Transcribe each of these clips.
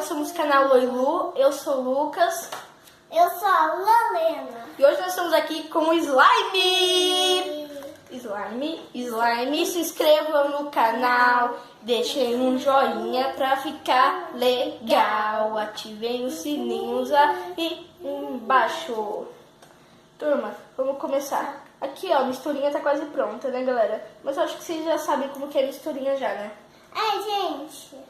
nós somos o canal Oi Lu, eu sou o Lucas. Eu sou a Lalena. E hoje nós estamos aqui com o Slime. Slime, se inscrevam no canal, deixem um joinha pra ficar legal. Ativem os sininhos aí embaixo. Turma, vamos começar. Aqui, ó, a misturinha tá quase pronta, né, galera? Mas eu acho que vocês já sabem como que é a misturinha já, né? Gente.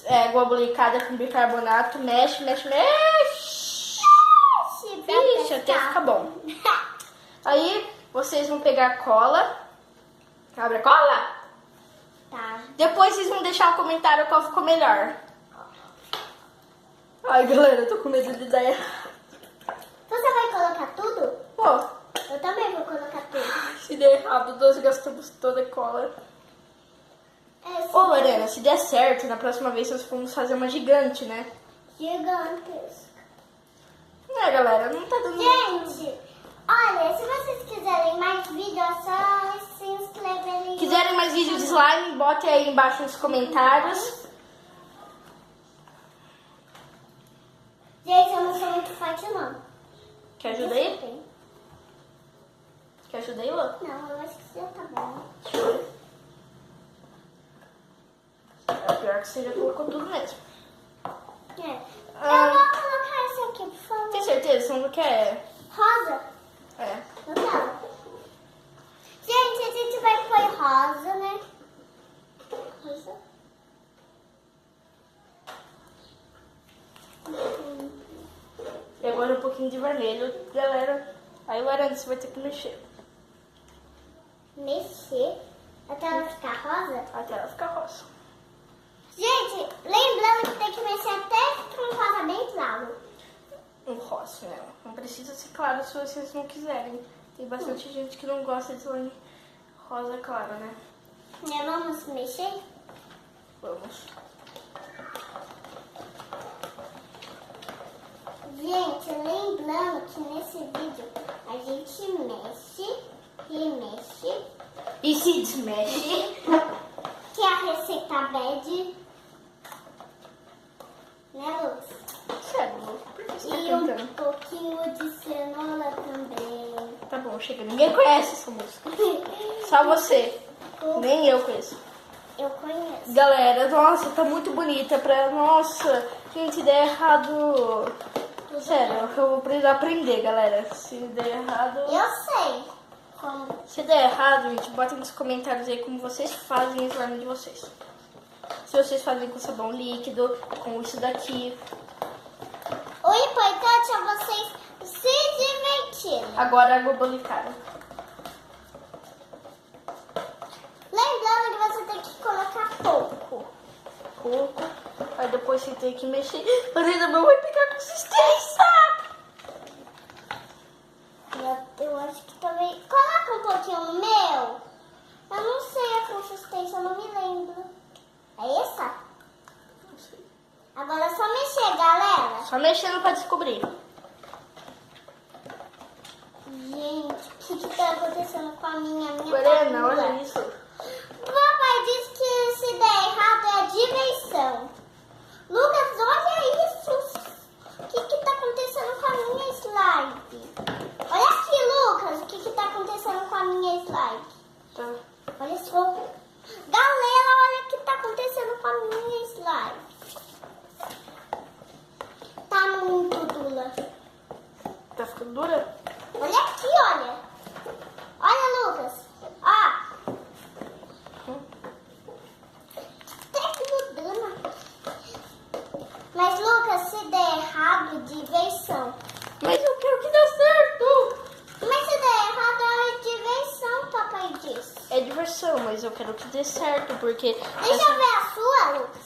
Água glicada com bicarbonato, mexe. Ixi, até ficar bom. Aí, vocês vão pegar cola. Abre a cola. Tá. Depois vocês vão deixar um comentário qual ficou melhor. Ai, galera, eu tô com medo de dar errado. Você vai colocar tudo? Pô, Eu também vou colocar tudo. se der errado, nós gastamos toda a cola. É, Ô, Lorena, se der certo, na próxima vez nós vamos fazer uma gigante, né? gigantesca. É, galera, não tá dando... Gente, olha, se vocês quiserem mais vídeos, é só se inscreverem. Quiserem mais vídeos de slime, botem aí embaixo nos comentários. Gente, eu não sou muito forte, não. Quer ajuda aí? Quer ajuda aí, Lô? Não, eu acho que já tá bom. Deixa eu ver. É pior que você já colocou tudo mesmo. É. Ah. Eu vou colocar esse aqui, por favor. Tem certeza? Você não quer? Rosa? É. Eu quero. Gente, a gente vai pôr rosa, né? Rosa. E agora um pouquinho de vermelho, galera. Aí, Lorena, você vai ter que mexer. Mexer até ela ficar rosa. Até ela ficar rosa. Gente, lembrando que tem que mexer até ficar um rosa bem claro. Um rosa, né? Não precisa ser claro se vocês não quiserem. Tem bastante gente que não gosta de slime rosa claro, né? Vamos mexer? Vamos. Gente, lembrando que nesse vídeo a gente mexe, remexe, E se desmexe. que é a receita bad, né, Luz? Sério, Lu, por que você tá E um cantando? pouquinho de cenoura também. Tá bom, chega. Ninguém conhece essa música. Só você. Nem eu conheço. Eu conheço. Galera, nossa, tá muito bonita pra... Nossa, gente, der errado... Sério, eu vou precisar aprender, galera. Se der errado... Eu sei como. Se der errado, gente, botem nos comentários aí como vocês fazem o slime de vocês. Se vocês fazem com sabão líquido, com isso daqui. O importante é vocês se divertirem. Agora água bolicada. Lembrando que você tem que colocar pouco. Pouco. Aí depois você tem que mexer. Lorena, não vai pegar consistência! Eu acho que também. Coloca um pouquinho no meu. Eu não sei a consistência, eu não me lembro. É essa? Não sei. Agora é só mexer, galera. Só mexendo pra descobrir. Gente, o que tá acontecendo com a minha Lorena, panela? olha isso. Papai disse que se der errado é a diversão. Lucas, olha isso. O que tá acontecendo com a minha slide? Olha aqui, Lucas, o que tá acontecendo com a minha slide? Tá. Olha só. Galera, olha o que tá acontecendo com a minha slide. Tá muito dura. Tá ficando dura? Olha aqui, olha. Olha, Lucas. Ó. Até grudando. Mas, Lucas, se der errado, diversão. Mas eu quero que dê certo! Mas se der errado, é diversão, papai disse. É diversão, mas eu quero que dê certo, porque... Deixa eu ver a sua, Lucas.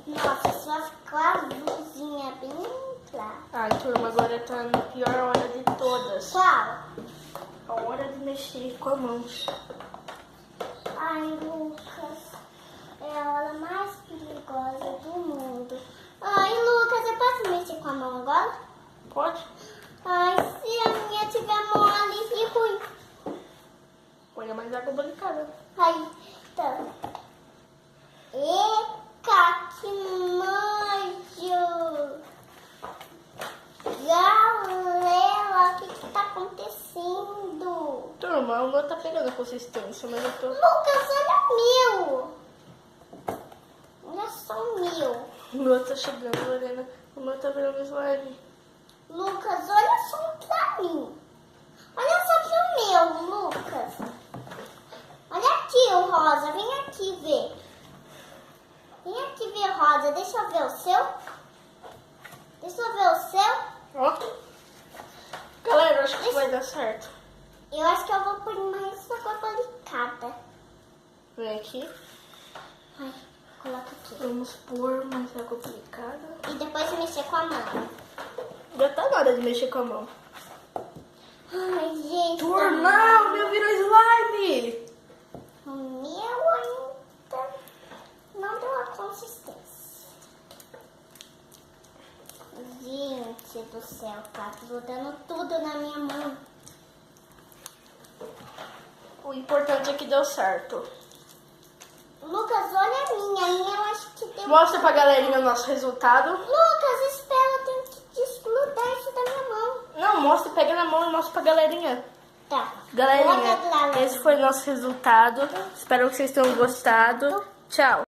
Nossa, a sua ficou azulzinha, bem clara. Ai, turma, agora tá na pior hora de todas. Qual? A hora de mexer com a mão. Ai, Lucas, é a hora mais perigosa do mundo. Ai, Lucas, eu posso mexer com a mão agora? Pode? Ai, se a minha tiver mole e ruim. Põe mais água bolicada. Aí, tá. Eca, que gostando da consistência, mas eu tô... Lucas, olha o meu. Olha só o meu. O meu tá chegando, Lorena. O meu tá virando slime. Lucas, olha só pra mim. Olha só pro meu, Lucas. Olha aqui o rosa. Vem aqui ver. Vem aqui ver, rosa. Deixa eu ver o seu. Deixa eu ver o seu. Ó. Galera, eu acho que vai dar certo. Eu acho que eu vou pôr mais água delicada. Vem aqui. Vai, coloca aqui. Vamos pôr mais água aplicada. E depois mexer com a mão. Já tá na hora de mexer com a mão. Ai, gente. Não, meu virou slime. O meu ainda não deu a consistência. Gente do céu, tá grudando tudo na minha mão. O importante é que deu certo. Lucas, olha a minha. A minha eu acho que deu. Mostra pra galerinha o nosso resultado. Lucas, espera, eu tenho que desgrudar isso da minha mão. Não, mostra, pega na mão e mostra pra galerinha. Tá. Galerinha, Olha lá, esse foi o nosso resultado. Espero que vocês tenham gostado. Tchau.